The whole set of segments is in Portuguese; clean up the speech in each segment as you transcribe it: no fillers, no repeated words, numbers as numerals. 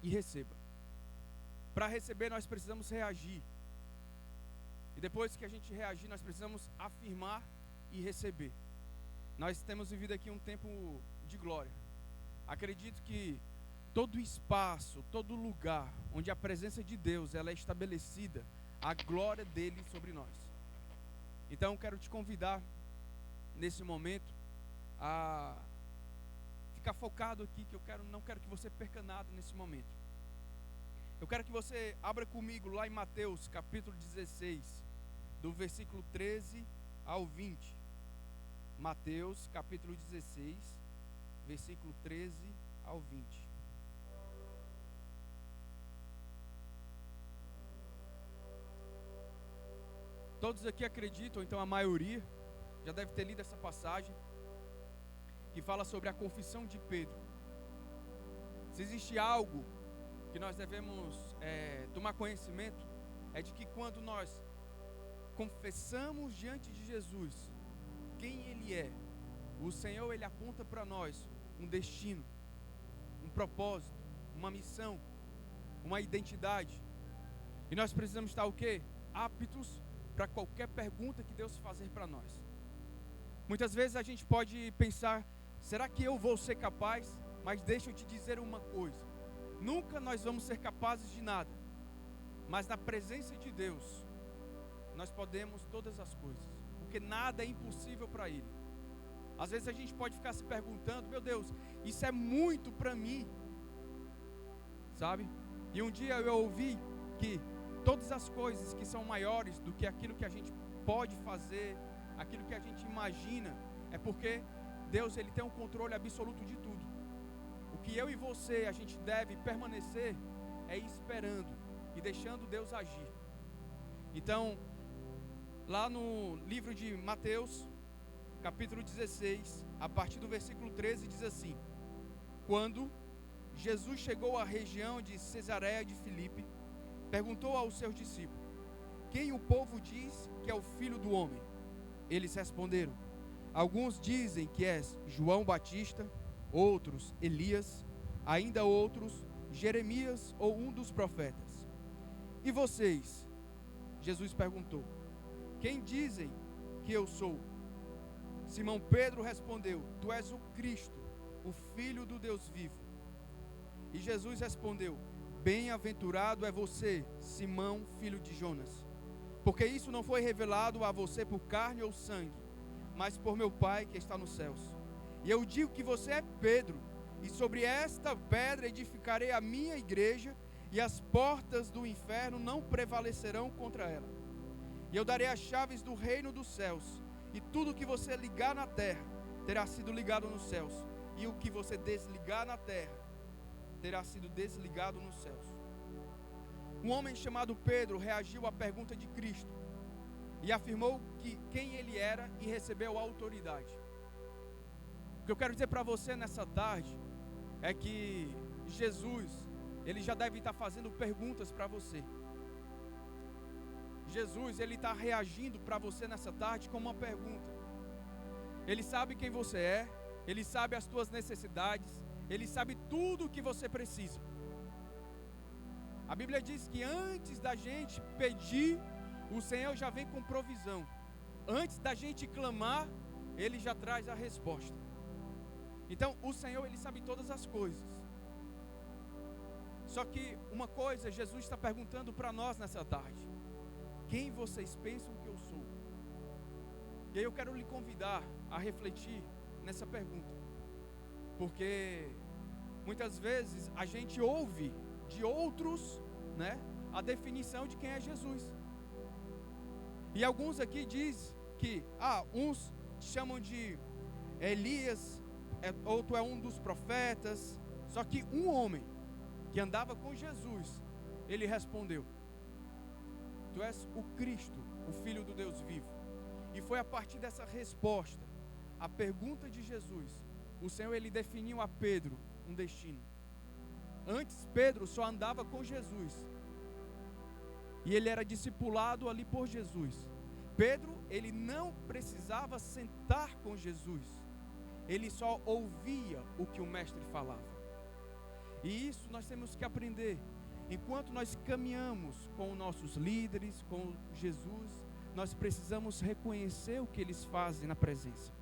e receba. Para receber, nós precisamos reagir. E depois que a gente reagir, nós precisamos afirmar e receber. Nós temos vivido aqui um tempo de glória. Acredito que todo espaço, todo lugar onde a presença de Deus ela é estabelecida, a glória dele sobre nós. Então quero te convidar nesse momento a ficar focado aqui, que não quero que você perca nada nesse momento. Eu quero que você abra comigo lá em Mateus capítulo 16, do versículo 13 ao 20. Mateus capítulo 16, versículo 13 ao 20. Todos aqui acreditam, então a maioria já deve ter lido essa passagem que fala sobre a confissão de Pedro. Se existe algo que nós devemos tomar conhecimento, é de que quando nós confessamos diante de Jesus quem Ele é, o Senhor Ele aponta para nós um destino, um propósito, uma missão, uma identidade. E nós precisamos estar o quê? Aptos para qualquer pergunta que Deus fazer para nós. Muitas vezes a gente pode pensar, será que eu vou ser capaz? Mas deixa eu te dizer uma coisa, nunca nós vamos ser capazes de nada, mas na presença de Deus, nós podemos todas as coisas, porque nada é impossível para Ele. Às vezes a gente pode ficar se perguntando, meu Deus, isso é muito para mim, sabe? E um dia eu ouvi que todas as coisas que são maiores do que aquilo que a gente pode fazer, aquilo que a gente imagina, é porque Deus ele tem um controle absoluto de tudo. O que eu e você, a gente deve permanecer é esperando e deixando Deus agir. Então, lá no livro de Mateus, capítulo 16, a partir do versículo 13, diz assim: Quando Jesus chegou à região de Cesareia de Filipe, perguntou aos seus discípulos: Quem o povo diz que é o Filho do Homem? Eles responderam: Alguns dizem que és João Batista, outros Elias, ainda outros Jeremias ou um dos profetas. E vocês? Jesus perguntou: Quem dizem que eu sou? Simão Pedro respondeu: Tu és o Cristo, o Filho do Deus vivo. E Jesus respondeu: Bem-aventurado é você, Simão, filho de Jonas, porque isso não foi revelado a você por carne ou sangue, mas por meu Pai que está nos céus. E eu digo que você é Pedro, e sobre esta pedra edificarei a minha igreja, e as portas do inferno não prevalecerão contra ela. E eu darei as chaves do reino dos céus, e tudo que você ligar na terra terá sido ligado nos céus, e o que você desligar na terra terá sido desligado nos céus. Um homem chamado Pedro reagiu à pergunta de Cristo e afirmou que quem ele era e recebeu a autoridade. O que eu quero dizer para você nessa tarde é que Jesus, ele já deve estar fazendo perguntas para você. Jesus, ele está reagindo para você nessa tarde com uma pergunta. Ele sabe quem você é, ele sabe as tuas necessidades, ele sabe tudo o que você precisa. A Bíblia diz que antes da gente pedir, o Senhor já vem com provisão. Antes da gente clamar, Ele já traz a resposta. Então, o Senhor, Ele sabe todas as coisas. Só que uma coisa, Jesus está perguntando para nós nessa tarde: quem vocês pensam que eu sou? E aí eu quero lhe convidar a refletir nessa pergunta. Porque muitas vezes a gente ouve de outros, a definição de quem é Jesus. E alguns aqui dizem que, uns chamam de Elias, outro é um dos profetas. Só que um homem que andava com Jesus, ele respondeu: Tu és o Cristo, o Filho do Deus vivo. E foi a partir dessa resposta, a pergunta de Jesus, o Senhor ele definiu a Pedro um destino. Antes Pedro só andava com Jesus, e ele era discipulado ali por Jesus. Pedro, ele não precisava sentar com Jesus, ele só ouvia o que o mestre falava. E isso nós temos que aprender. Enquanto nós caminhamos com nossos líderes, com Jesus, nós precisamos reconhecer o que eles fazem na presença.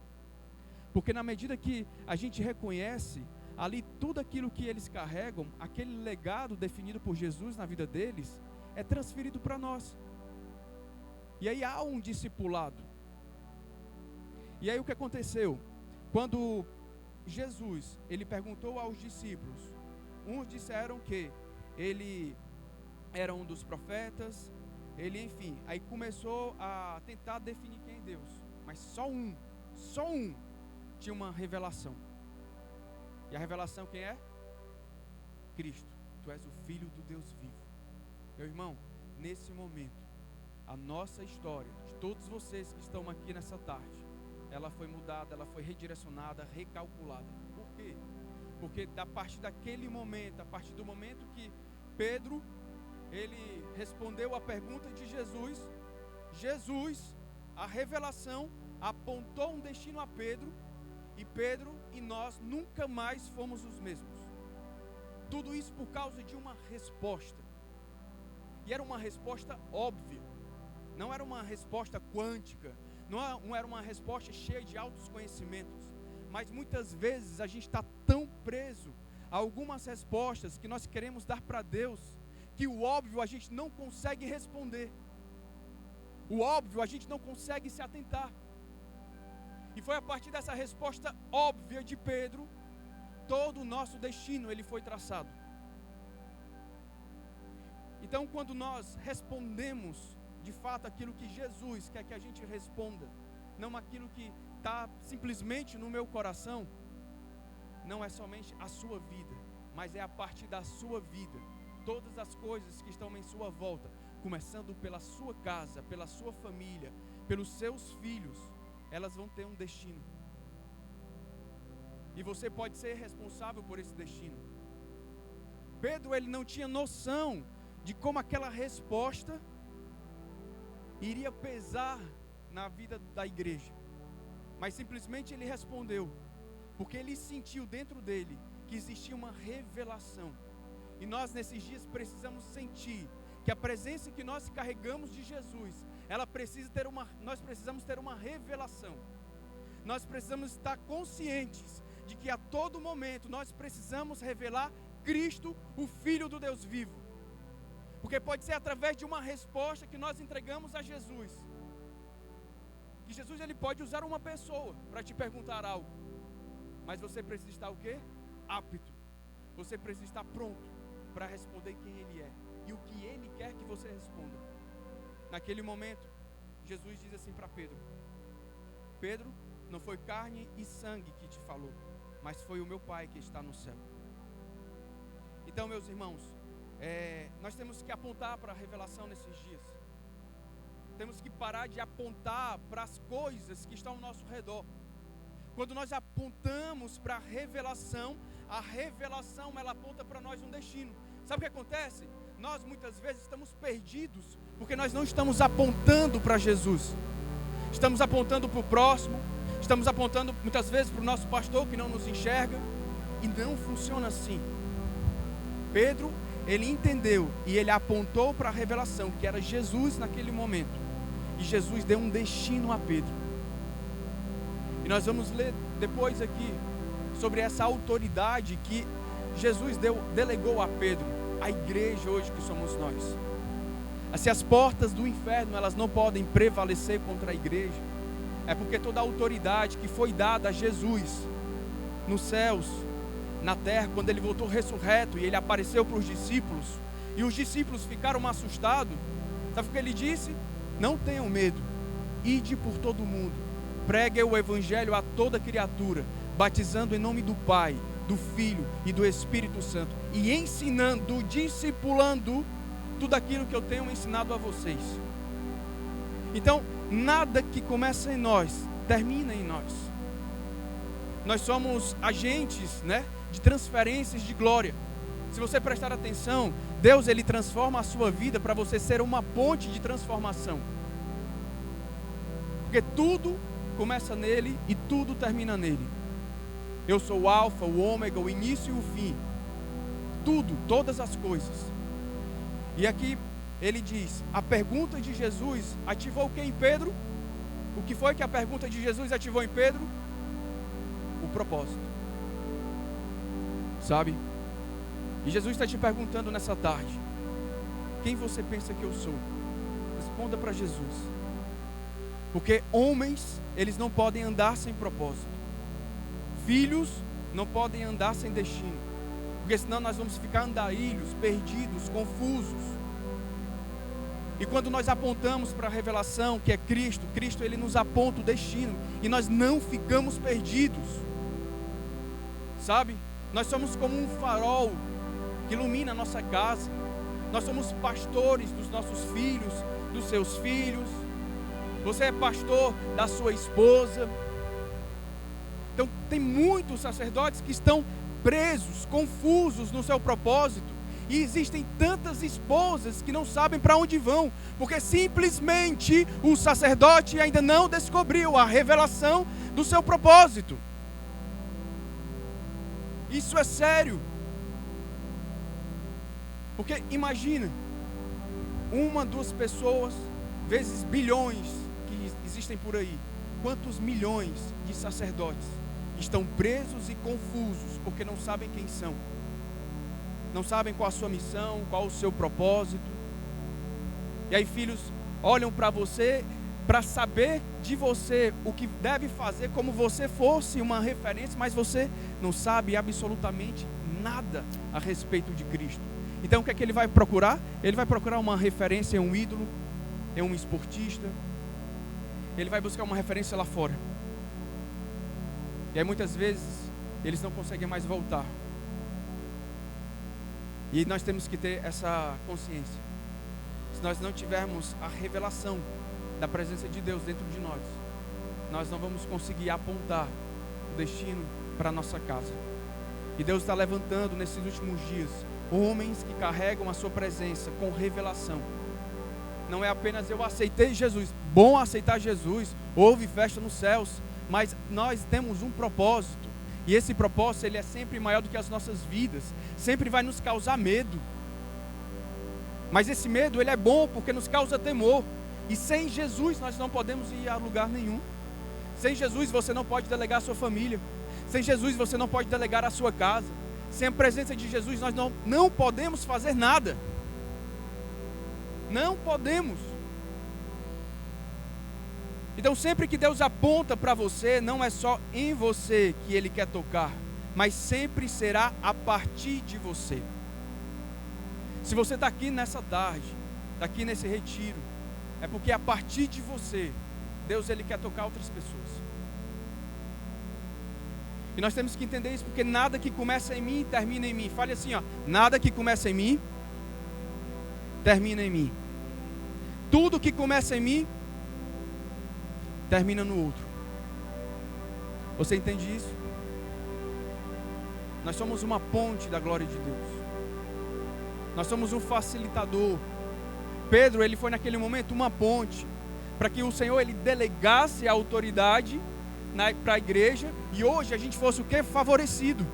Porque na medida que a gente reconhece ali tudo aquilo que eles carregam, aquele legado definido por Jesus na vida deles, é transferido para nós. E aí há um discipulado. E aí o que aconteceu? Quando Jesus, ele perguntou aos discípulos, uns disseram que ele era um dos profetas, ele, enfim, aí começou a tentar definir quem é Deus. Mas só um tinha uma revelação. E a revelação quem é? Cristo. Tu és o Filho do Deus vivo. Meu irmão, nesse momento, a nossa história, de todos vocês que estão aqui nessa tarde, ela foi mudada, ela foi redirecionada, recalculada. Por quê? Porque a partir daquele momento, a partir do momento que Pedro, ele respondeu a pergunta de Jesus, a revelação, apontou um destino a Pedro, e Pedro e nós nunca mais fomos os mesmos. Tudo isso por causa de uma resposta. E era uma resposta óbvia. Não era uma resposta quântica. Não era uma resposta cheia de altos conhecimentos. Mas muitas vezes a gente está tão preso a algumas respostas que nós queremos dar para Deus, que o óbvio a gente não consegue responder. O óbvio a gente não consegue se atentar. E foi a partir dessa resposta óbvia de Pedro, todo o nosso destino ele foi traçado. Então, quando nós respondemos de fato aquilo que Jesus quer que a gente responda, não aquilo que está simplesmente no meu coração, não é somente a sua vida, mas é a partir da sua vida, todas as coisas que estão em sua volta, começando pela sua casa, pela sua família, pelos seus filhos, elas vão ter um destino. E você pode ser responsável por esse destino. Pedro, ele não tinha noção de como aquela resposta iria pesar na vida da igreja. Mas simplesmente ele respondeu, porque ele sentiu dentro dele que existia uma revelação. E nós nesses dias precisamos sentir que a presença que nós carregamos de Jesus, nós precisamos ter uma revelação. Nós precisamos estar conscientes de que a todo momento nós precisamos revelar Cristo, o Filho do Deus vivo. Porque pode ser através de uma resposta que nós entregamos a Jesus. Que Jesus ele pode usar uma pessoa para te perguntar algo. Mas você precisa estar o quê? Apto. Você precisa estar pronto para responder quem Ele é e o que Ele quer que você responda. Naquele momento, Jesus diz assim para Pedro: Pedro, não foi carne e sangue que te falou, mas foi o meu Pai que está no céu. Então, meus irmãos, nós temos que apontar para a revelação nesses dias. Temos que parar de apontar para as coisas que estão ao nosso redor. Quando nós apontamos para a revelação ela aponta para nós um destino. Sabe o que acontece? Nós muitas vezes estamos perdidos porque nós não estamos apontando para Jesus. Estamos apontando para o próximo, estamos apontando muitas vezes para o nosso pastor que não nos enxerga, e não funciona assim. Pedro, ele entendeu e ele apontou para a revelação que era Jesus naquele momento, e Jesus deu um destino a Pedro. E nós vamos ler depois aqui sobre essa autoridade que Jesus delegou a Pedro, a igreja hoje que somos nós. Assim, as portas do inferno, elas não podem prevalecer contra a igreja. É porque toda a autoridade que foi dada a Jesus nos céus, na terra, quando ele voltou ressurreto e ele apareceu para os discípulos, e os discípulos ficaram assustados, sabe o que ele disse? Não tenham medo, ide por todo o mundo, pregue o evangelho a toda criatura, batizando em nome do Pai, do Filho e do Espírito Santo, e ensinando, discipulando tudo aquilo que eu tenho ensinado a vocês. Então, nada que começa em nós, termina em nós. Nós somos agentes, de transferências de glória. Se você prestar atenção, Deus ele transforma a sua vida para você ser uma ponte de transformação. Porque tudo começa nele e tudo termina nele. Eu sou o alfa, o ômega, o início e o fim. tudo, todas as coisas. E aqui ele diz, a pergunta de Jesus ativou quem em Pedro? O que foi que a pergunta de Jesus ativou em Pedro? O propósito. Sabe? E Jesus está te perguntando nessa tarde, quem você pensa que eu sou? Responda para Jesus. Porque homens, eles não podem andar sem propósito. Filhos não podem andar sem destino. Porque senão nós vamos ficar andarilhos, perdidos, confusos. E quando nós apontamos para a revelação que é Cristo, Cristo ele nos aponta o destino. E nós não ficamos perdidos. Sabe? Nós somos como um farol que ilumina a nossa casa. Nós somos pastores dos nossos filhos, dos seus filhos. Você é pastor da sua esposa. Então tem muitos sacerdotes que estão presos, confusos no seu propósito. E existem tantas esposas que não sabem para onde vão, porque simplesmente o sacerdote ainda não descobriu a revelação do seu propósito. Isso é sério. Porque imagina, 1, 2 pessoas, vezes bilhões que existem por aí. Quantos milhões de sacerdotes estão presos e confusos porque não sabem quem são? Não sabem qual a sua missão, qual o seu propósito. E aí filhos olham para você para saber de você o que deve fazer, como você fosse uma referência, mas você não sabe absolutamente nada a respeito de Cristo. Então o que é que ele vai procurar? Ele vai procurar uma referência em um ídolo, em um esportista. Ele vai buscar uma referência lá fora. E aí muitas vezes eles não conseguem mais voltar. E nós temos que ter essa consciência. Se nós não tivermos a revelação da presença de Deus dentro de nós, nós não vamos conseguir apontar o destino para a nossa casa. E Deus está levantando nesses últimos dias homens que carregam a sua presença com revelação. Não é apenas eu aceitei Jesus. Bom aceitar Jesus, houve festa nos céus, mas nós temos um propósito. E esse propósito ele é sempre maior do que as nossas vidas. Sempre vai nos causar medo. Mas esse medo ele é bom porque nos causa temor. E sem Jesus nós não podemos ir a lugar nenhum. Sem Jesus você não pode delegar a sua família. Sem Jesus você não pode delegar a sua casa. Sem a presença de Jesus nós não podemos fazer nada. Não podemos. Então sempre que Deus aponta para você, não é só em você que Ele quer tocar, mas sempre será a partir de você. Se você está aqui nessa tarde, está aqui nesse retiro, é porque a partir de você, Deus Ele quer tocar outras pessoas. E nós temos que entender isso, porque nada que começa em mim, termina em mim. Fale assim, ó, nada que começa em mim, termina em mim. Tudo que começa em mim, termina no outro. Você entende isso? Nós somos uma ponte da glória de Deus. Nós somos um facilitador. Pedro, ele foi naquele momento uma ponte para que o Senhor ele delegasse a autoridade para a igreja e hoje a gente fosse o quê? Favorecido.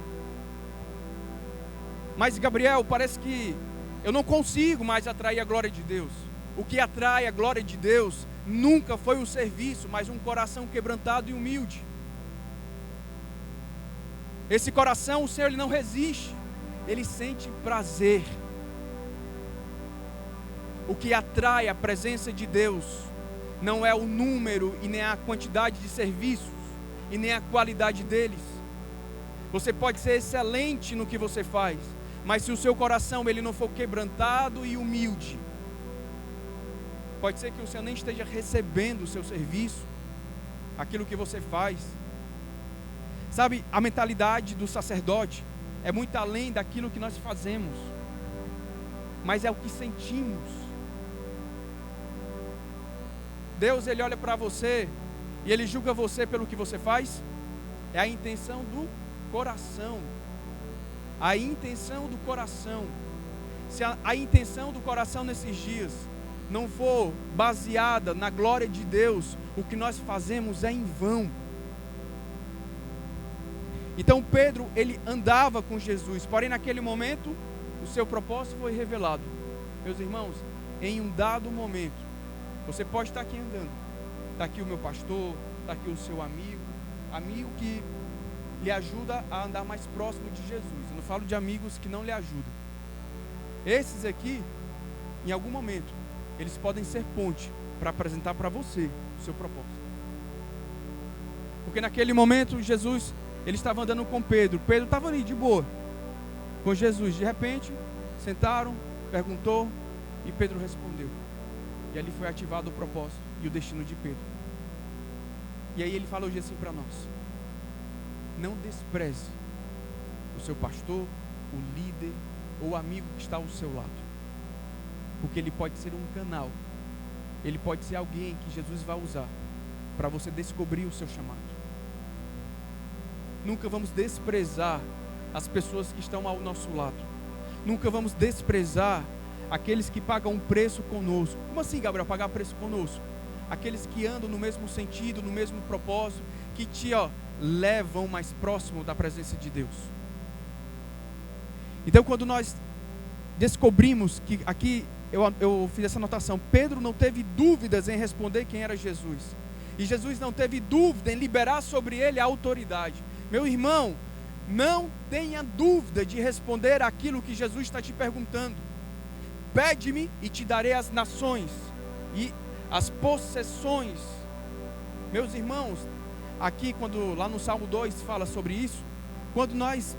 Mas Gabriel, parece que eu não consigo mais atrair a glória de Deus. O que atrai a glória de Deus nunca foi um serviço, mas um coração quebrantado e humilde. Esse coração, o Senhor ele não resiste, ele sente prazer. O que atrai a presença de Deus não é o número e nem a quantidade de serviços e nem a qualidade deles. Você pode ser excelente no que você faz, mas se o seu coração ele não for quebrantado e humilde, pode ser que o Senhor nem esteja recebendo o seu serviço, aquilo que você faz. Sabe, a mentalidade do sacerdote é muito além daquilo que nós fazemos, mas é o que sentimos. Deus ele olha para você e ele julga você pelo que você faz. É a intenção do coração. A intenção do coração. Se a intenção do coração nesses dias não for baseada na glória de Deus, o que nós fazemos é em vão. Então Pedro, ele andava com Jesus, porém naquele momento, o seu propósito foi revelado. Meus irmãos, em um dado momento, você pode estar aqui andando, está aqui o meu pastor, está aqui o seu amigo que lhe ajuda a andar mais próximo de Jesus. Eu não falo de amigos que não lhe ajudam. Esses aqui, em algum momento, eles podem ser ponte para apresentar para você o seu propósito. Porque naquele momento, Jesus, ele estava andando com Pedro. Pedro estava ali, de boa, com Jesus. De repente, sentaram, perguntou, e Pedro respondeu. E ali foi ativado o propósito e o destino de Pedro. E aí ele falou assim para nós: não despreze o seu pastor, o líder ou o amigo que está ao seu lado, porque ele pode ser um canal, ele pode ser alguém que Jesus vai usar para você descobrir o seu chamado. Nunca vamos desprezar as pessoas que estão ao nosso lado. Nunca vamos desprezar aqueles que pagam preço conosco. Como assim, Gabriel, pagar preço conosco? Aqueles que andam no mesmo sentido, no mesmo propósito, que te levam mais próximo da presença de Deus. Então, quando nós descobrimos que aqui, eu fiz essa anotação, Pedro não teve dúvidas em responder quem era Jesus. E Jesus não teve dúvida em liberar sobre ele a autoridade. Meu irmão, não tenha dúvida de responder aquilo que Jesus está te perguntando. Pede-me e te darei as nações e as possessões. Meus irmãos, aqui quando lá no Salmo 2 fala sobre isso, quando nós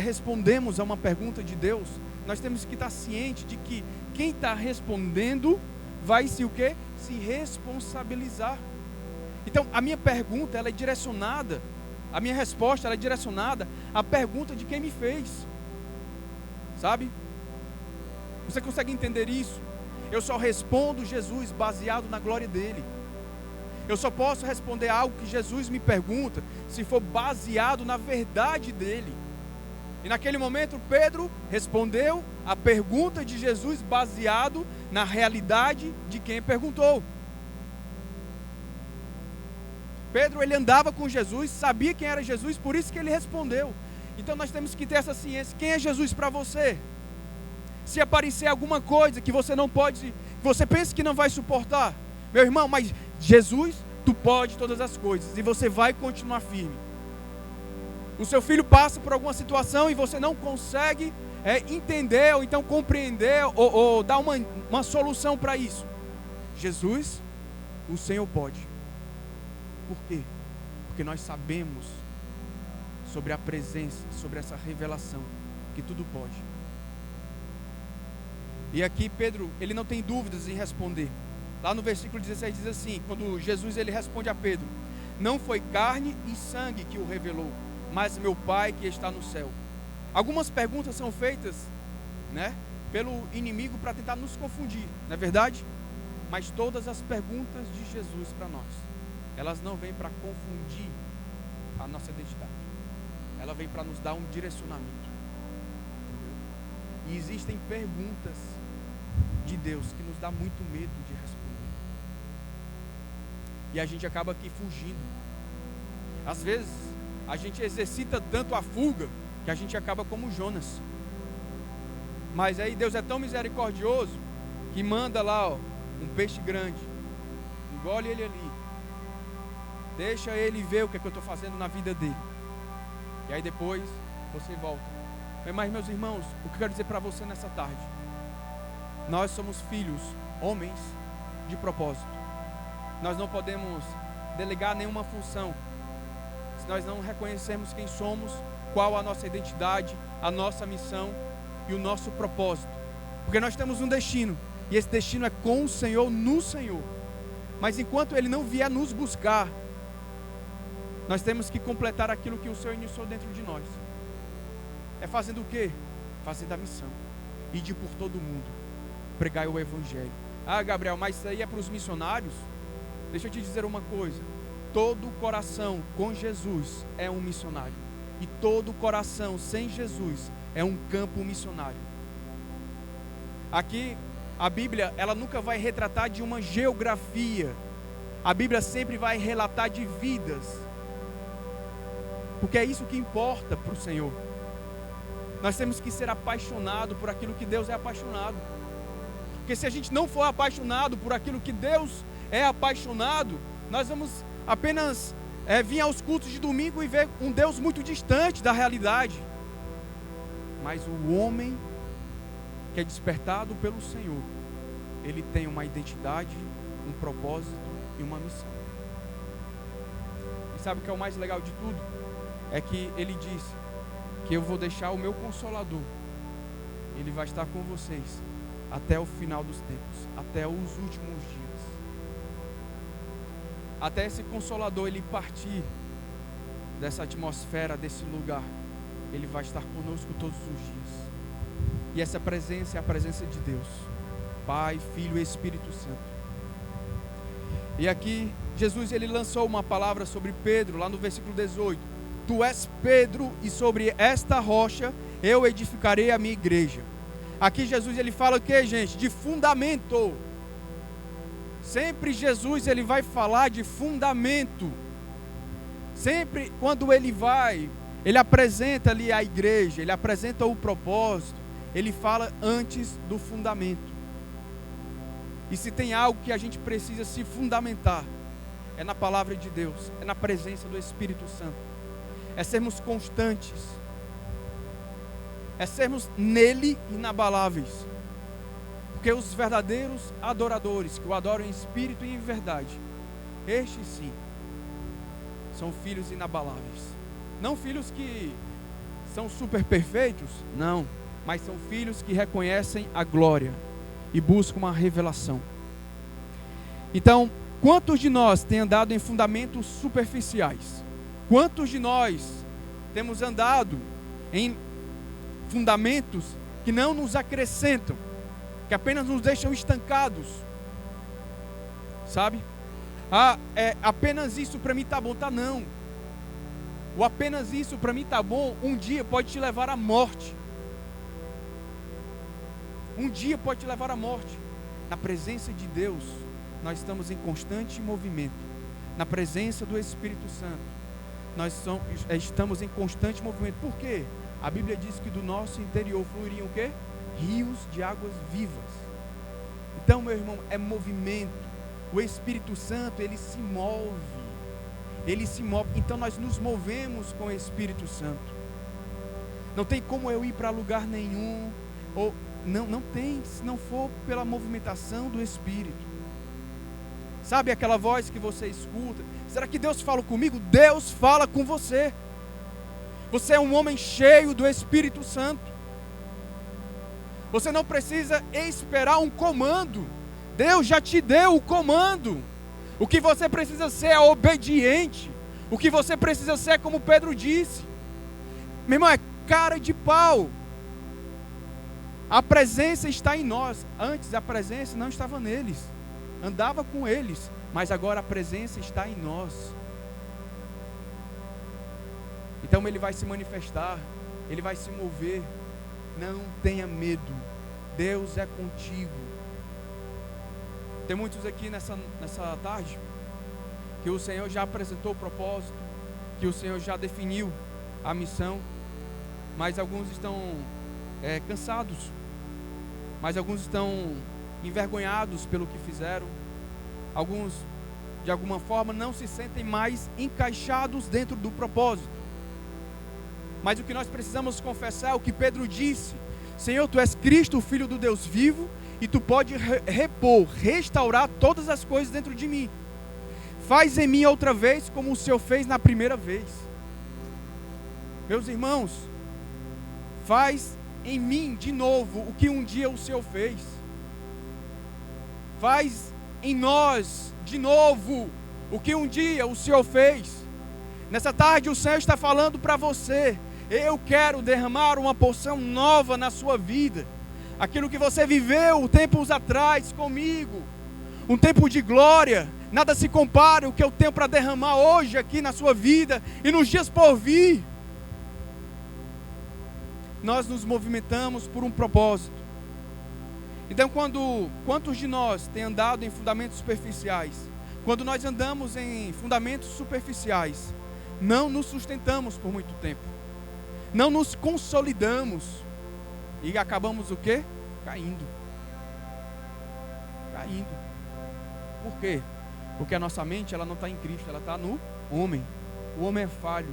respondemos a uma pergunta de Deus, nós temos que estar ciente de que quem está respondendo vai se responsabilizar. Então a minha pergunta, ela é direcionada, a minha resposta, ela é direcionada à pergunta de quem me fez. Sabe? Você consegue entender isso? Eu só respondo Jesus baseado na glória dele. Eu só posso responder algo que Jesus me pergunta se for baseado na verdade dele. E naquele momento Pedro respondeu a pergunta de Jesus baseado na realidade de quem perguntou. Pedro, ele andava com Jesus, sabia quem era Jesus, por isso que ele respondeu. Então nós temos que ter essa ciência. Quem é Jesus para você? Se aparecer alguma coisa que você não pode, que você pensa que não vai suportar, meu irmão, mas Jesus, tu pode todas as coisas, e você vai continuar firme. O seu filho passa por alguma situação e você não consegue entender, ou então compreender, ou dar uma solução para isso. Jesus, o Senhor pode. Por quê? Porque nós sabemos sobre a presença, sobre essa revelação, que tudo pode. E aqui Pedro, ele não tem dúvidas em responder. Lá no versículo 16 diz assim, quando Jesus ele responde a Pedro: não foi carne e sangue que o revelou, mas meu Pai que está no céu. Algumas perguntas são feitas, pelo inimigo para tentar nos confundir, não é verdade? Mas todas as perguntas de Jesus para nós, elas não vêm para confundir a nossa identidade. Ela vem para nos dar um direcionamento. E existem perguntas de Deus que nos dá muito medo de responder. E a gente acaba aqui fugindo. Às vezes, a gente exercita tanto a fuga que a gente acaba como Jonas. Mas aí Deus é tão misericordioso que manda lá um peixe grande, engole ele ali, deixa ele ver o que é que eu estou fazendo na vida dele, e aí depois você volta. Mas meus irmãos, o que eu quero dizer para você nessa tarde, nós somos filhos, homens de propósito. Nós não podemos delegar nenhuma função se nós não reconhecermos quem somos, qual a nossa identidade, a nossa missão e o nosso propósito. Porque nós temos um destino, e esse destino é com o Senhor, no Senhor. Mas enquanto Ele não vier nos buscar, nós temos que completar aquilo que o Senhor iniciou dentro de nós. É fazendo o quê? Fazendo a missão. Ide por todo mundo, pregai o Evangelho. Ah, Gabriel, mas isso aí é para os missionários? Deixa eu te dizer uma coisa. Todo coração com Jesus é um missionário. E todo coração sem Jesus é um campo missionário. Aqui, a Bíblia, ela nunca vai retratar de uma geografia. A Bíblia sempre vai relatar de vidas. Porque é isso que importa para o Senhor. Nós temos que ser apaixonados por aquilo que Deus é apaixonado. Porque se a gente não for apaixonado por aquilo que Deus é apaixonado, nós vamos apenas vir aos cultos de domingo e ver um Deus muito distante da realidade. Mas o homem que é despertado pelo Senhor, ele tem uma identidade, um propósito e uma missão. E sabe o que é o mais legal de tudo? É que ele disse que eu vou deixar o meu Consolador, ele vai estar com vocês até o final dos tempos, até os últimos dias. Até esse Consolador ele partir dessa atmosfera, desse lugar, ele vai estar conosco todos os dias. E essa presença é a presença de Deus, Pai, Filho e Espírito Santo. E aqui Jesus ele lançou uma palavra sobre Pedro, lá no versículo 18: Tu és Pedro, e sobre esta rocha eu edificarei a minha igreja. Aqui Jesus ele fala o que, gente? De fundamento. Sempre Jesus ele vai falar de fundamento. Sempre quando ele apresenta ali a igreja, ele apresenta o propósito, ele fala antes do fundamento. E se tem algo que a gente precisa se fundamentar, é na palavra de Deus, é na presença do Espírito Santo, é sermos constantes, é sermos nele inabaláveis. Porque os verdadeiros adoradores, que o adoram em espírito e em verdade, estes sim, são filhos inabaláveis. Não filhos que são super perfeitos, não, mas são filhos que reconhecem a glória e buscam uma revelação. Então, quantos de nós têm andado em fundamentos superficiais? Quantos de nós temos andado em fundamentos que não nos acrescentam, que apenas nos deixam estancados? Sabe? Apenas isso para mim tá bom, tá não. O apenas isso para mim tá bom, um dia pode te levar à morte. Um dia pode te levar à morte. Na presença de Deus, nós estamos em constante movimento. Na presença do Espírito Santo, nós estamos em constante movimento. Por quê? A Bíblia diz que do nosso interior fluiriam o quê? Rios de águas vivas. Então, meu irmão, é movimento. O Espírito Santo, ele se move. Ele se move. Então nós nos movemos com o Espírito Santo. Não tem como eu ir para lugar nenhum, ou não tem, se não for pela movimentação do Espírito. Sabe aquela voz que você escuta? Será que Deus fala comigo? Deus fala com você. Você é um homem cheio do Espírito Santo. Você não precisa esperar um comando. Deus já te deu o comando. O que você precisa ser é obediente. O que você precisa ser, como Pedro disse, meu irmão, é cara de pau. A presença está em nós. Antes a presença não estava neles, andava com eles, mas agora a presença está em nós. Então ele vai se manifestar, ele vai se mover. Não tenha medo, Deus é contigo. Tem muitos aqui nessa tarde que o Senhor já apresentou o propósito, que o Senhor já definiu a missão, mas alguns estão cansados, mas alguns estão envergonhados pelo que fizeram. Alguns, de alguma forma, não se sentem mais encaixados dentro do propósito. Mas o que nós precisamos confessar é o que Pedro disse: Senhor, Tu és Cristo, o Filho do Deus vivo, e Tu pode repor, restaurar todas as coisas dentro de mim. Faz em mim outra vez como o Senhor fez na primeira vez. Meus irmãos, faz em mim de novo o que um dia o Senhor fez. Faz em nós de novo o que um dia o Senhor fez. Nessa tarde o Senhor está falando para você: eu quero derramar uma porção nova na sua vida. Aquilo que você viveu tempos atrás comigo, um tempo de glória, nada se compara ao que eu tenho para derramar hoje aqui na sua vida e nos dias por vir. Nós nos movimentamos por um propósito. Então, quantos de nós têm andado em fundamentos superficiais? Quando nós andamos em fundamentos superficiais, não nos sustentamos por muito tempo. não nos consolidamos e acabamos o quê? Caindo. Por quê? Porque a nossa mente, ela não está em Cristo, ela está no homem. O homem é falho.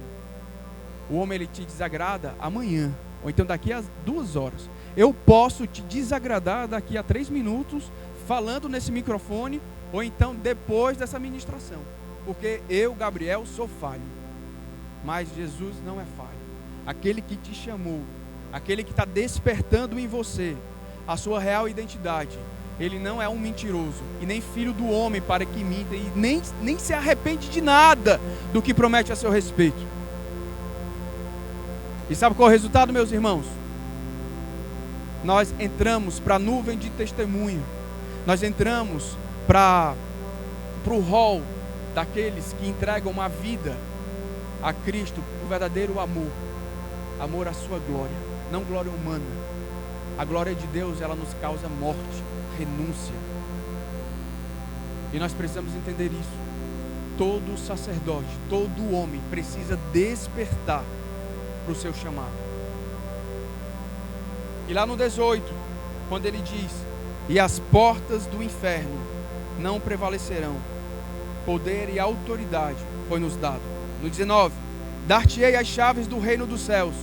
O homem, ele te desagrada amanhã, ou então daqui a 2 horas. Eu posso te desagradar daqui a 3 minutos, falando nesse microfone, ou então depois dessa ministração. Porque eu, Gabriel, sou falho. Mas Jesus não é falho. Aquele que te chamou, aquele que está despertando em você a sua real identidade, ele não é um mentiroso e nem filho do homem para que minta, e nem se arrepende de nada do que promete a seu respeito. E sabe qual é o resultado, meus irmãos? Nós entramos para a nuvem de testemunha. Nós entramos para o hall daqueles que entregam uma vida a Cristo, o verdadeiro amor. Amor à sua glória, não glória humana. A glória de Deus, ela nos causa morte, renúncia. E nós precisamos entender isso. Todo sacerdote, todo homem precisa despertar para o seu chamado. E lá no 18, quando ele diz: e as portas do inferno não prevalecerão, poder e autoridade foi nos dado. No 19, dar-te-ei as chaves do reino dos céus.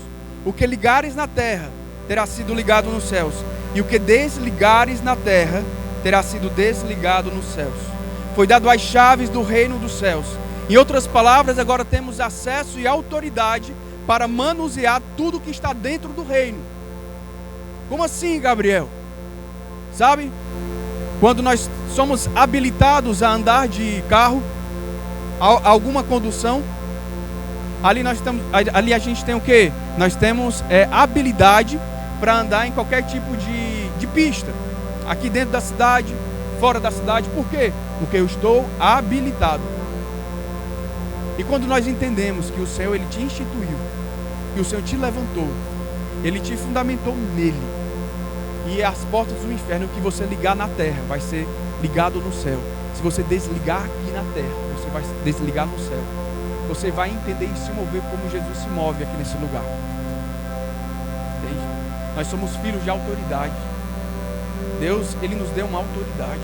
O que ligares na terra terá sido ligado nos céus, e o que desligares na terra terá sido desligado nos céus. Foi dado as chaves do reino dos céus. Em outras palavras, agora temos acesso e autoridade para manusear tudo que está dentro do reino. Como assim, Gabriel? Sabe? Quando nós somos habilitados a andar de carro, alguma condução, ali a gente tem o quê? Nós temos habilidade para andar em qualquer tipo de pista. Aqui dentro da cidade, fora da cidade. Por quê? Porque eu estou habilitado. E quando nós entendemos que o Senhor, ele te instituiu, que o Senhor te levantou, ele te fundamentou nele, e as portas do inferno, que você ligar na terra vai ser ligado no céu. Se você desligar aqui na terra, você vai desligar no céu. Você vai entender e se mover como Jesus se move aqui nesse lugar. Entende? Nós somos filhos de autoridade. Deus, ele nos deu uma autoridade.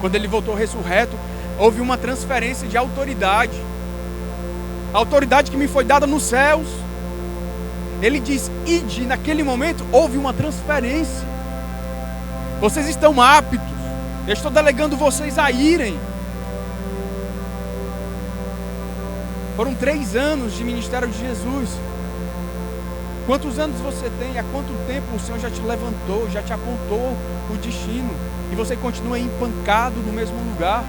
Quando ele voltou ressurreto, houve uma transferência de autoridade. A autoridade que me foi dada nos céus. Ele diz: ide. Naquele momento houve uma transferência. Vocês estão aptos. Eu estou delegando vocês a irem. Foram 3 anos de ministério de Jesus. Quantos anos você tem? Há quanto tempo o Senhor já te levantou, já te apontou o destino, e você continua empancado no mesmo lugar?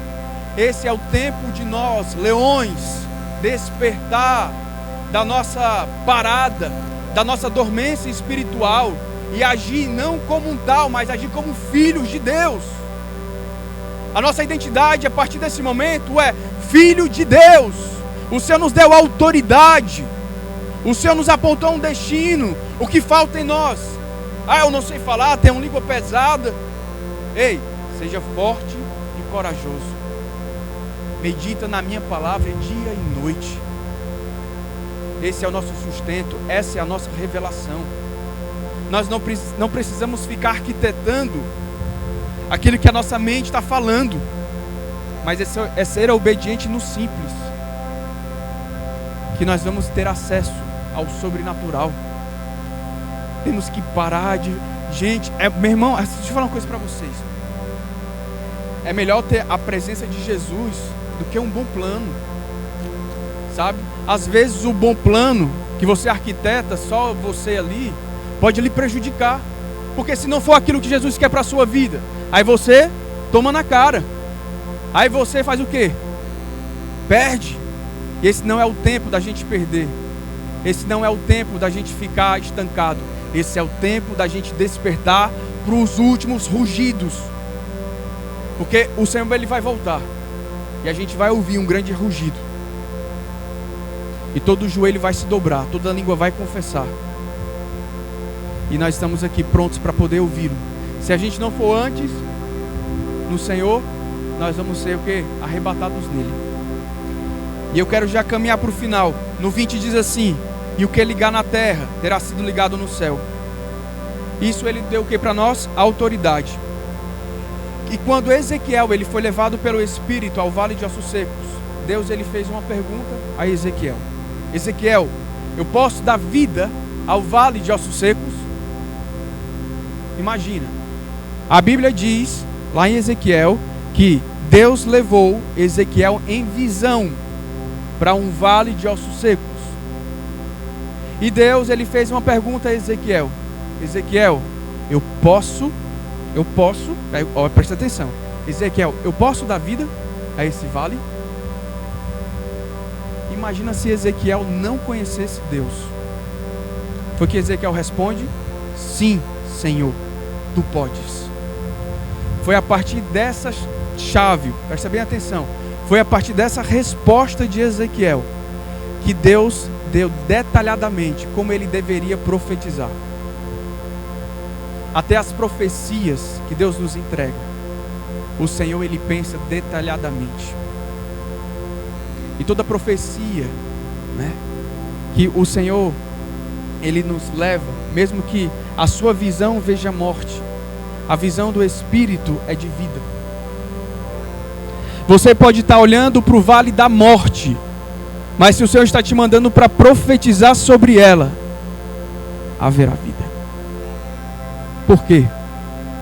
Esse é o tempo de nós, leões, despertar da nossa parada, da nossa dormência espiritual, e agir não como um tal, mas agir como filhos de Deus. A nossa identidade a partir desse momento é filho de Deus. O Senhor nos deu autoridade. O Senhor nos apontou um destino. O que falta em nós? Eu não sei falar, tenho uma língua pesada. Ei, seja forte e corajoso. Medita na minha palavra dia e noite. Esse é o nosso sustento, essa é a nossa revelação. Nós não precisamos ficar arquitetando aquilo que a nossa mente está falando, mas é ser obediente no simples, que nós vamos ter acesso ao sobrenatural. Temos que parar de... Gente, meu irmão, deixa eu falar uma coisa para vocês. É melhor ter a presença de Jesus do que um bom plano, sabe? Às vezes o bom plano que você arquiteta, só você ali, pode lhe prejudicar, porque se não for aquilo que Jesus quer para a sua vida, aí você toma na cara, aí você faz o quê? Perde. E esse não é o tempo da gente perder. Esse não é o tempo da gente ficar estancado. Esse é o tempo da gente despertar para os últimos rugidos, porque o Senhor, ele vai voltar, e a gente vai ouvir um grande rugido, e todo joelho vai se dobrar, toda língua vai confessar, e nós estamos aqui prontos para poder ouvi-lo. Se a gente não for antes no Senhor, nós vamos ser o quê? Arrebatados nele. E eu quero já caminhar para o final. No 20 diz assim: E o que ligar na terra terá sido ligado no céu. Isso ele deu o que para nós? A autoridade. E quando Ezequiel ele foi levado pelo Espírito ao vale de ossos secos, Deus ele fez uma pergunta a Ezequiel. Ezequiel, eu posso dar vida ao vale de ossos secos? Imagina. A Bíblia diz, lá em Ezequiel, que Deus levou Ezequiel em visão para um vale de ossos secos. E Deus ele fez uma pergunta a Ezequiel. Ezequiel, eu posso, presta atenção. Ezequiel, eu posso dar vida a esse vale? Imagina se Ezequiel não conhecesse Deus. Foi que Ezequiel responde: sim, Senhor, tu podes. Foi a partir dessa chave, presta bem atenção, foi a partir dessa resposta de Ezequiel que Deus deu detalhadamente como ele deveria profetizar. Até as profecias que Deus nos entrega, o Senhor ele pensa detalhadamente. E toda profecia, né, que o Senhor ele nos leva, mesmo que a sua visão veja morte, a visão do Espírito é de vida. Você pode estar olhando para o vale da morte, mas se o Senhor está te mandando para profetizar sobre ela, haverá vida. Por quê?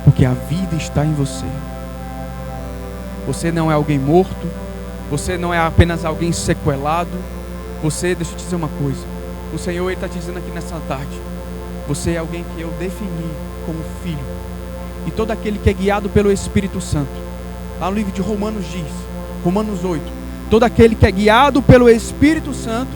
Porque a vida está em você. Você não é alguém morto, você não é apenas alguém sequelado. Você, deixa eu te dizer uma coisa, o Senhor está te dizendo aqui nessa tarde, você é alguém que eu defini como filho. E todo aquele que é guiado pelo Espírito Santo, lá no livro de Romanos diz, Romanos 8, todo aquele que é guiado pelo Espírito Santo,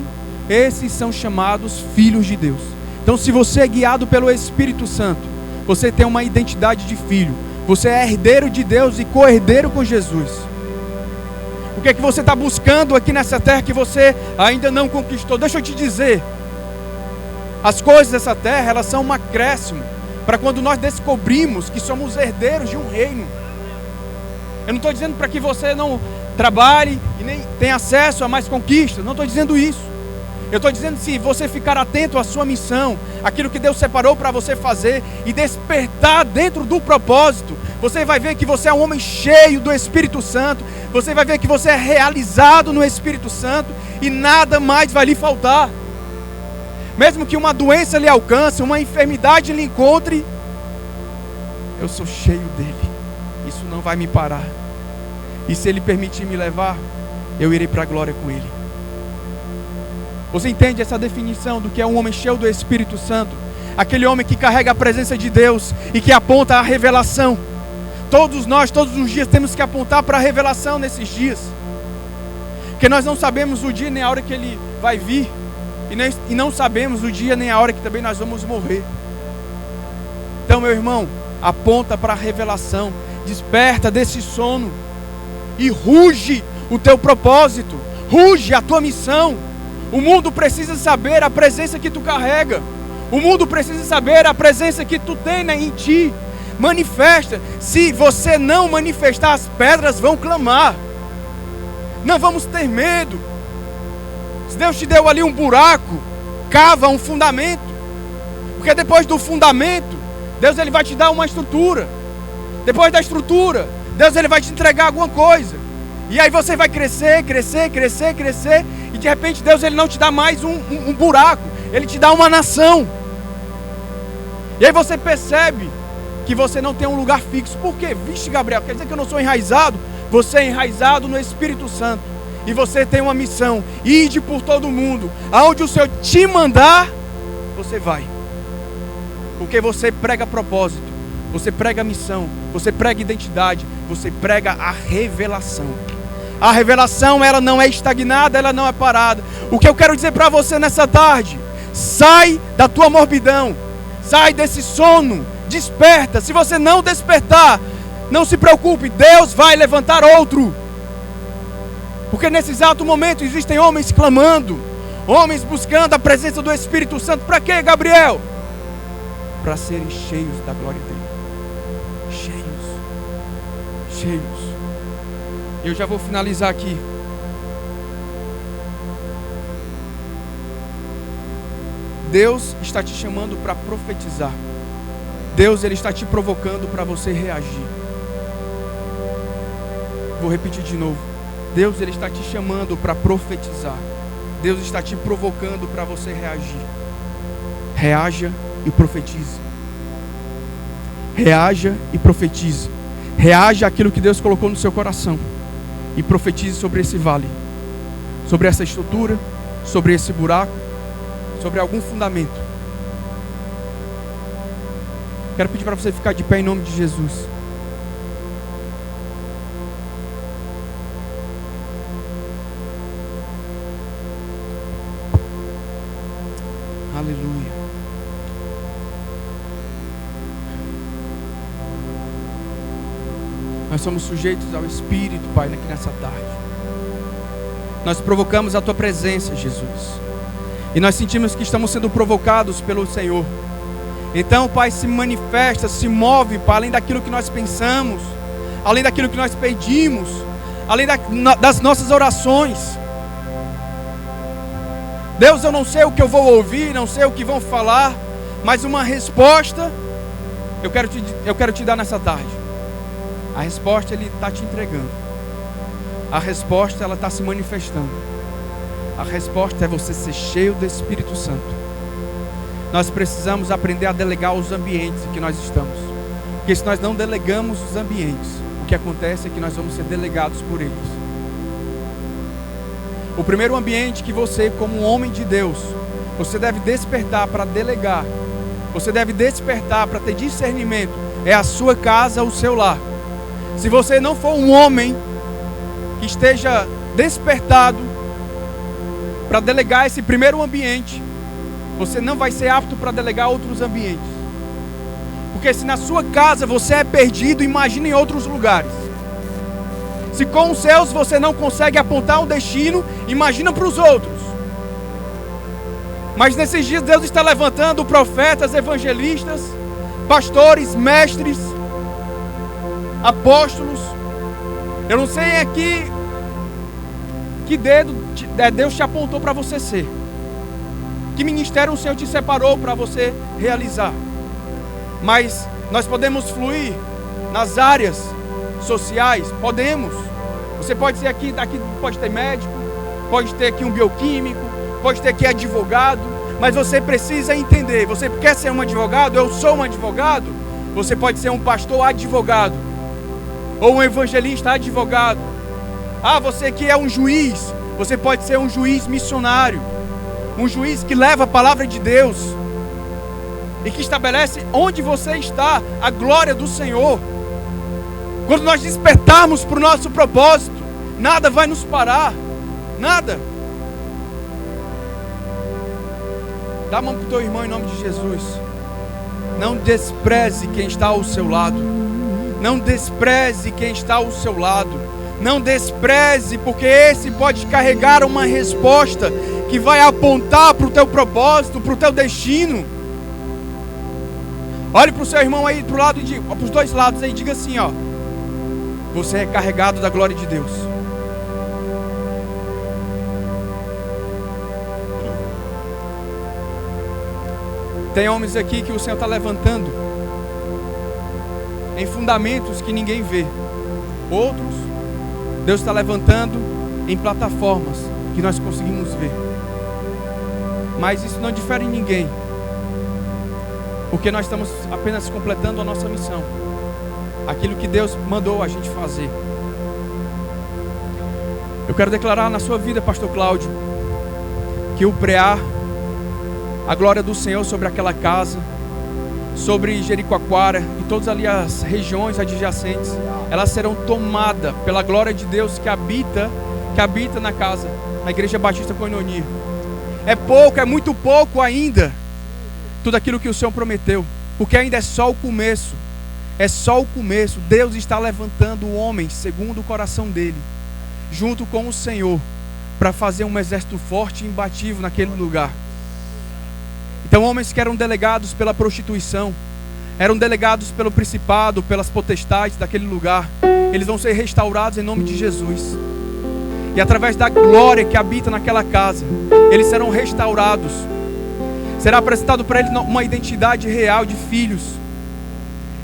esses são chamados filhos de Deus. Então se você é guiado pelo Espírito Santo, você tem uma identidade de filho, você é herdeiro de Deus e co-herdeiro com Jesus. O que é que você está buscando aqui nessa terra que você ainda não conquistou? Deixa eu te dizer, as coisas dessa terra, elas são um acréscimo para quando nós descobrimos que somos herdeiros de um reino. Eu não estou dizendo para que você não trabalhe e nem tenha acesso a mais conquistas, não estou dizendo isso. Eu estou dizendo, se você ficar atento à sua missão, aquilo que Deus separou para você fazer e despertar dentro do propósito, você vai ver que você é um homem cheio do Espírito Santo, você vai ver que você é realizado no Espírito Santo e nada mais vai lhe faltar. Mesmo que uma doença lhe alcance, uma enfermidade lhe encontre, eu sou cheio dele, isso não vai me parar. E se ele permitir me levar, eu irei para a glória com ele. Você entende essa definição do que é um homem cheio do Espírito Santo? Aquele homem que carrega a presença de Deus e que aponta a revelação. Todos nós, todos os dias, temos que apontar para a revelação nesses dias. Porque nós não sabemos o dia nem a hora que ele vai vir. E não sabemos o dia nem a hora que também nós vamos morrer. Então, meu irmão, aponta para a revelação. Desperta desse sono. E ruge o teu propósito. Ruge a tua missão. O mundo precisa saber a presença que tu carrega. O mundo precisa saber a presença que tu tem em ti. Manifesta. Se você não manifestar, as pedras vão clamar. Não vamos ter medo. Se Deus te deu ali um buraco, cava um fundamento. Porque depois do fundamento, Deus ele vai te dar uma estrutura. Depois da estrutura, Deus ele vai te entregar alguma coisa. E aí você vai crescer, crescer, crescer, crescer. E de repente Deus ele não te dá mais um buraco. Ele te dá uma nação. E aí você percebe que você não tem um lugar fixo. Por quê? Vixe, Gabriel, quer dizer que eu não sou enraizado? Você é enraizado no Espírito Santo. E você tem uma missão. Ide por todo mundo. Aonde o Senhor te mandar, você vai. Porque você prega propósito. Você prega missão. Você prega identidade. Você prega a revelação. A revelação, ela não é estagnada, ela não é parada. O que eu quero dizer para você nessa tarde: sai da tua morbidão, sai desse sono, desperta. Se você não despertar, não se preocupe, Deus vai levantar outro. Porque nesse exato momento existem homens clamando, homens buscando a presença do Espírito Santo. Para quê, Gabriel? Para serem cheios da glória dele. Cheios. Eu já vou finalizar aqui. Deus está te chamando para profetizar. Deus, Ele está te provocando para você reagir. Vou repetir de novo. Deus, Ele está te chamando para profetizar. Deus está te provocando para você reagir. Reaja e profetize. Reaja e profetize. Reaja àquilo que Deus colocou no seu coração e profetize sobre esse vale, sobre essa estrutura, sobre esse buraco, sobre algum fundamento. Quero pedir para você ficar de pé em nome de Jesus. Aleluia. Nós somos sujeitos ao Espírito, Pai, aqui nessa tarde. Nós provocamos a Tua presença, Jesus. E nós sentimos que estamos sendo provocados pelo Senhor. Então, Pai, se manifesta, se move, Pai, além daquilo que nós pensamos, além daquilo que nós pedimos, além das nossas orações. Deus, eu não sei o que eu vou ouvir, não sei o que vão falar, mas uma resposta eu quero te dar nessa tarde. A resposta Ele está te entregando. A resposta, ela está se manifestando. A resposta é você ser cheio do Espírito Santo. Nós precisamos aprender a delegar os ambientes em que nós estamos. Porque se nós não delegamos os ambientes, o que acontece é que nós vamos ser delegados por eles. O primeiro ambiente que você, como um homem de Deus, você deve despertar para delegar. Você deve despertar para ter discernimento. É a sua casa, o seu lar. Se você não for um homem que esteja despertado para delegar esse primeiro ambiente, você não vai ser apto para delegar outros ambientes. Porque se na sua casa você é perdido, imagine em outros lugares. Se com os seus você não consegue apontar um destino, imagina para os outros. Mas nesses dias Deus está levantando profetas, evangelistas, pastores, mestres, apóstolos. Eu não sei aqui que dedo Deus te apontou para você ser. Que ministério o Senhor te separou para você realizar. Mas nós podemos fluir nas áreas sociais, podemos. Você pode ser aqui pode ter médico, pode ter aqui um bioquímico, pode ter aqui advogado, mas você precisa entender. Você quer ser um advogado? Eu sou um advogado. Você pode ser um pastor advogado, ou um evangelista advogado. Ah, você que é um juiz, você pode ser um juiz missionário, um juiz que leva a palavra de Deus e que estabelece onde você está a glória do Senhor. Quando nós despertarmos para o nosso propósito, nada vai nos parar, nada. Dá a mão para o teu irmão em nome de Jesus. Não despreze quem está ao seu lado. Não despreze quem está ao seu lado. Não despreze, porque esse pode carregar uma resposta que vai apontar para o teu propósito, para o teu destino. Olhe para o seu irmão aí, para os dois lados aí, diga assim, ó: você é carregado da glória de Deus. Tem homens aqui que o Senhor está levantando em fundamentos que ninguém vê. Outros, Deus está levantando em plataformas que nós conseguimos ver. Mas isso não difere em ninguém, porque nós estamos apenas completando a nossa missão, aquilo que Deus mandou a gente fazer. Eu quero declarar na sua vida, pastor Cláudio, que o prear, a glória do Senhor sobre aquela casa, sobre Jericoacoara e todas ali as regiões adjacentes, elas serão tomadas pela glória de Deus que habita na casa, na Igreja Batista Koinonia. É pouco, é muito pouco ainda, tudo aquilo que o Senhor prometeu, porque ainda é só o começo. É só o começo. Deus está levantando homens segundo o coração dele, junto com o Senhor, para fazer um exército forte e imbatível naquele lugar. Então homens que eram delegados pela prostituição, eram delegados pelo principado, pelas potestades daquele lugar, eles vão ser restaurados em nome de Jesus. E através da glória que habita naquela casa, eles serão restaurados. Será apresentado para ele uma identidade real de filhos.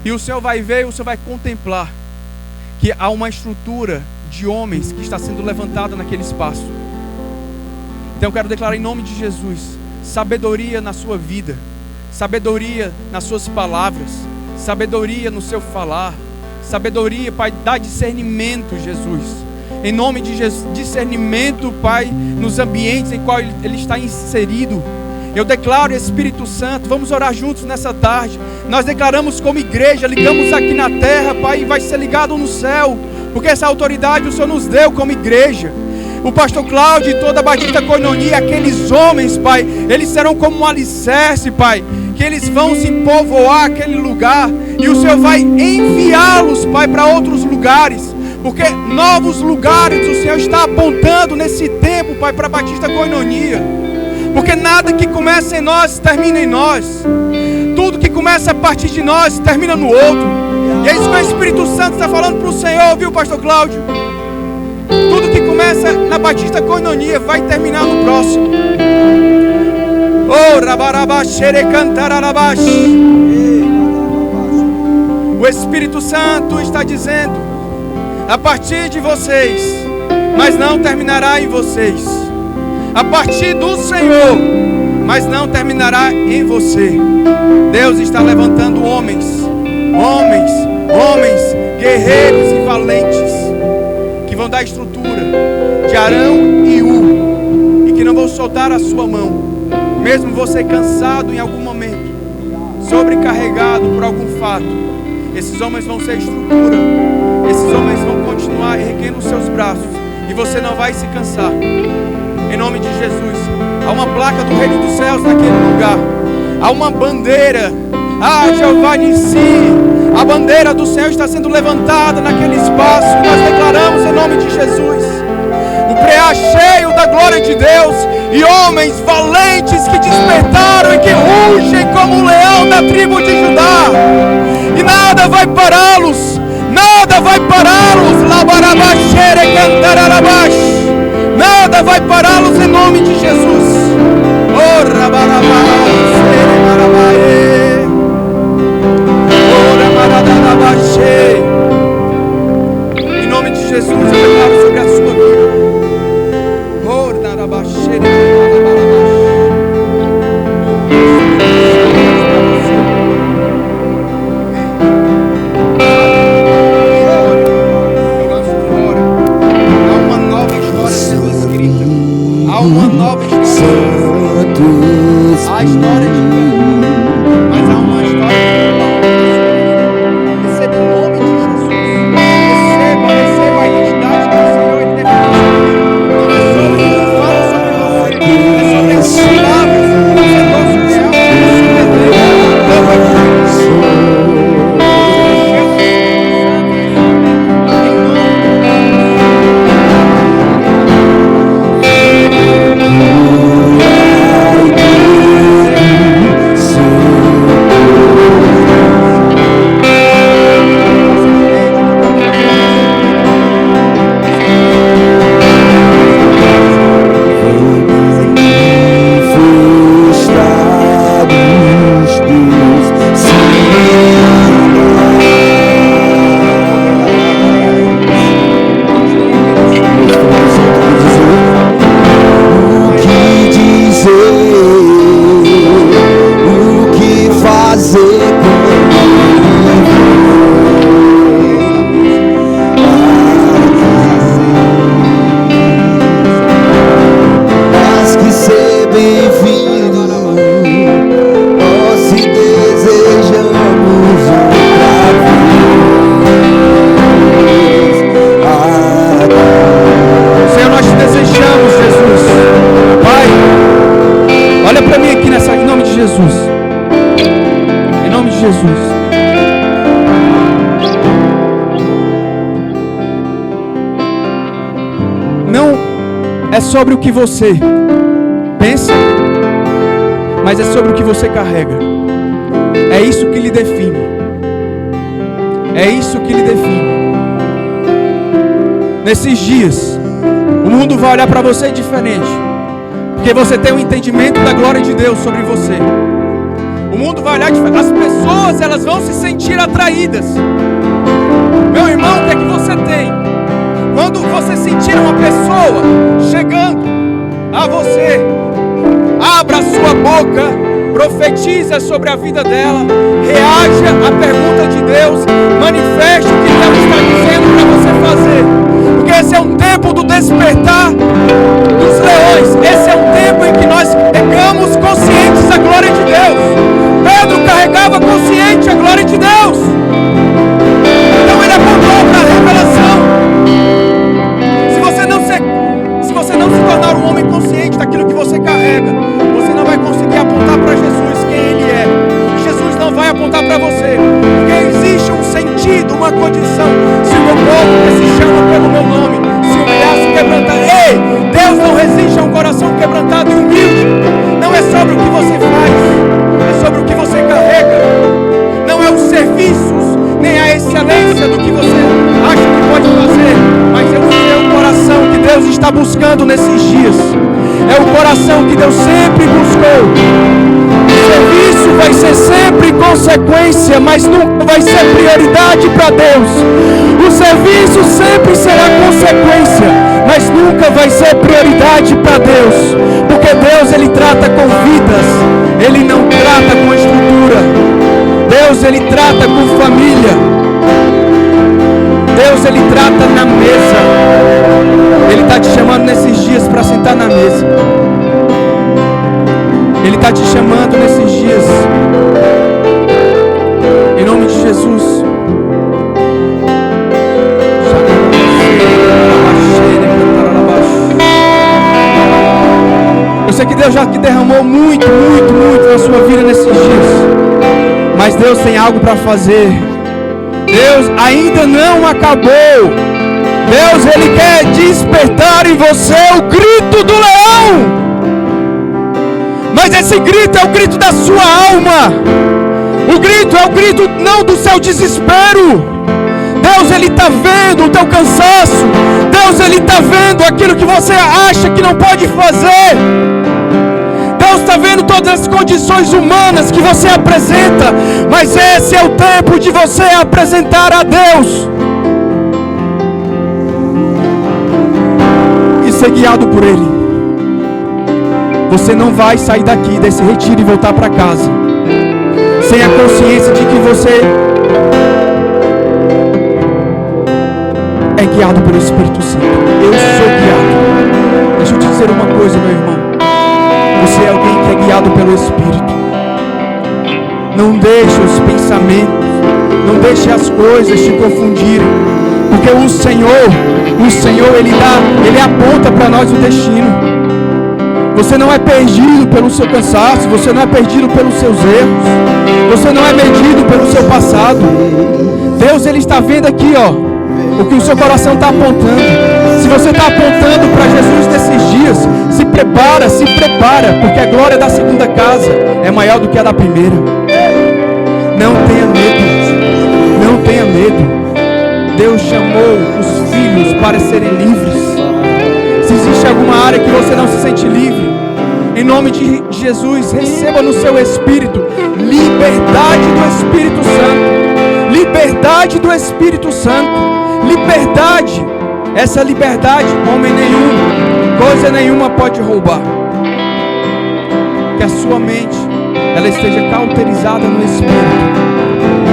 E o Senhor vai ver, o Senhor vai contemplar que há uma estrutura de homens que está sendo levantada naquele espaço. Então eu quero declarar em nome de Jesus, sabedoria na sua vida, sabedoria nas suas palavras, sabedoria no seu falar, sabedoria, Pai, dá discernimento, Jesus. Em nome de Jesus, discernimento, Pai, nos ambientes em qual ele está inserido. Eu declaro, Espírito Santo, vamos orar juntos nessa tarde. Nós declaramos como igreja, ligamos aqui na terra, Pai, e vai ser ligado no céu, porque essa autoridade o Senhor nos deu como igreja. O pastor Cláudio e toda a Batista Koinonia, aqueles homens, Pai, eles serão como um alicerce, Pai, que eles vão se povoar aquele lugar, e o Senhor vai enviá-los, Pai, para outros lugares, porque novos lugares o Senhor está apontando nesse tempo, Pai, para a Batista Koinonia. Porque nada que começa em nós termina em nós. Tudo que começa a partir de nós termina no outro. E é isso que o Espírito Santo está falando para o Senhor, viu, pastor Cláudio? Tudo que começa na Batista Koinonia vai terminar no próximo. Oh, rabarabaxere cantararabax. O Espírito Santo está dizendo: a partir de vocês, mas não terminará em vocês. A partir do Senhor, mas não terminará em você. Deus está levantando homens, guerreiros e valentes, que vão dar estrutura de Arão e U, e que não vão soltar a sua mão, mesmo você cansado em algum momento, sobrecarregado por algum fato. Esses homens vão ser estrutura, esses homens vão continuar erguendo os seus braços, e você não vai se cansar. Em nome de Jesus, há uma placa do reino dos céus naquele lugar, há uma bandeira, Jeová Nissi, a bandeira do Senhor está sendo levantada naquele espaço. Nós declaramos em nome de Jesus, o preá cheio da glória de Deus, e homens valentes que despertaram e que rugem como o leão da tribo de Judá, e nada vai pará-los, nada vai pará-los, labarabaxere cantararabax. Nada vai pará-los em nome de Jesus. Oh, rabarabaxere, oh, rabaradabaxe. Em nome de Jesus, eu declaro sobre a sua vida. Oh, rabaxere, uma nova história. A história de Pedro, mas há uma história de receba em nome de Jesus. Receba a identidade do Senhor e definição. Não é sobre o que fala sobre você, é sobre as palavras. Você é nosso real, sobre o que você pensa, mas é sobre o que você carrega. É isso que lhe define. É isso que lhe define. Nesses dias, o mundo vai olhar para você diferente, Porque você tem um entendimento da glória de Deus sobre você. O mundo vai olhar, as pessoas, elas vão se sentir atraídas. Meu irmão, o que é que você tem? Quando você sentir uma pessoa chegando a você, abra a sua boca, profetiza sobre a vida dela, reaja à pergunta de Deus, manifeste o que Deus está dizendo para você fazer. Porque esse é um tempo do despertar dos leões. Esse é um tempo em que nós carregamos conscientes a glória de Deus. Pedro carregava consciente a glória de Deus. Então ele apontou para a revelação. Se você não se tornar um homem consciente daquilo que você carrega, você não vai conseguir apontar para Jesus quem Ele é. Jesus não vai apontar para você, porque existe um sentido, uma condição. Se o meu povo que se chama pelo meu nome se humilhar, se quebrantar, ei, Deus não resiste a um coração quebrantado e humilde. Não é sobre o que você faz, é sobre o que você carrega. Não é os serviços, nem a excelência do que você acha que pode fazer, mas é o coração que Deus está buscando nesses dias. É o coração que Deus sempre buscou. O serviço vai ser sempre consequência, mas nunca vai ser prioridade para Deus. O serviço sempre será consequência, mas nunca vai ser prioridade para Deus. Porque Deus, Ele trata com vidas, Ele não trata com estrutura. Deus, Ele trata com família. Deus, Ele trata na mesa. Ele está te chamando nesses dias para sentar na mesa. Ele está te chamando nesses dias. Em nome de Jesus. Eu sei que Deus já derramou muito na sua vida nesses dias. Mas Deus tem algo para fazer. Deus ainda não acabou. Deus, Ele quer despertar em você o grito do leão. Mas esse grito é o grito da sua alma. O grito é o grito não do seu desespero. Deus, Ele está vendo o teu cansaço. Deus, Ele está vendo aquilo que você acha que não pode fazer. Deus está vendo todas as condições humanas que você apresenta. Mas esse é o tempo de você apresentar a Deus e ser guiado por Ele. Você não vai sair daqui, desse retiro e voltar para casa sem a consciência de que você é guiado pelo Espírito Santo. Eu sou guiado. Deixa eu te dizer uma coisa, meu irmão. Você é alguém que é guiado pelo Espírito. Não deixe os pensamentos, não deixe as coisas te confundirem. Porque o Senhor, Ele aponta para nós o destino. Você não é perdido pelo seu cansaço, você não é perdido pelos seus erros, você não é medido pelo seu passado. Deus, Ele está vendo aqui, ó, o que o seu coração está apontando. Se você está apontando para Jesus nesses dias, se prepara, porque a glória da segunda casa é maior do que a da primeira. Não tenha medo, não tenha medo. Deus chamou os filhos para serem livres. Se existe alguma área que você não se sente livre, em nome de Jesus, receba no seu espírito liberdade do Espírito Santo. Liberdade do Espírito Santo. Liberdade. Essa liberdade, homem nenhum, coisa nenhuma pode roubar. Que a sua mente, ela esteja cauterizada no Espírito.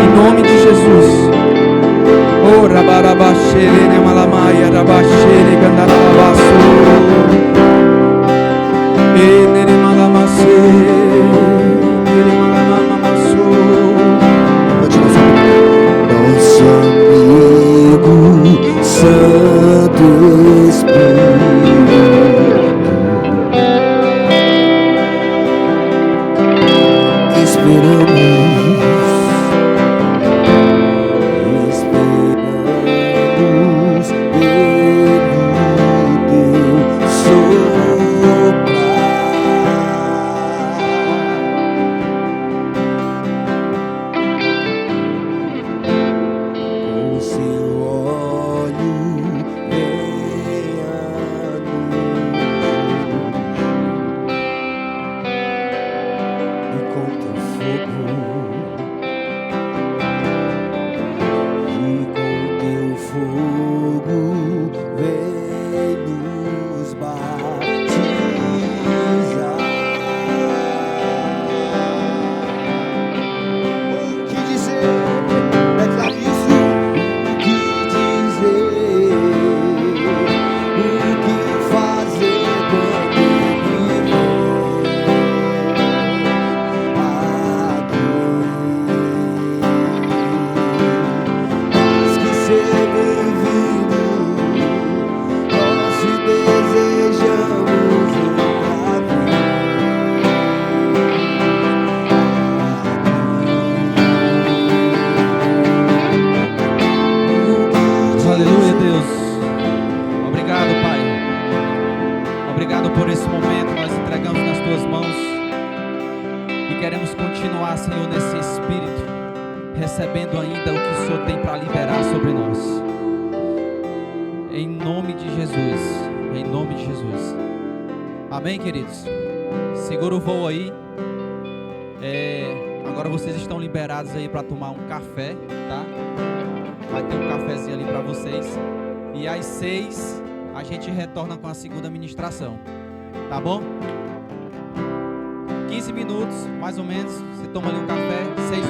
Em nome de Jesus. Oh, rabarabashere nemalamaya rabashere gandarabaso. Enere malamase, enere malamamaso. Nosso amigo Santo Espírito, esperamos para liberar sobre nós. Em nome de Jesus. Em nome de Jesus. Amém, queridos? Segura o voo aí. Agora vocês estão liberados aí para tomar um café, tá? Vai ter um cafezinho ali para vocês. E às 6 a gente retorna com a segunda ministração. Tá bom? 15 minutos, mais ou menos. Você toma ali um café. 6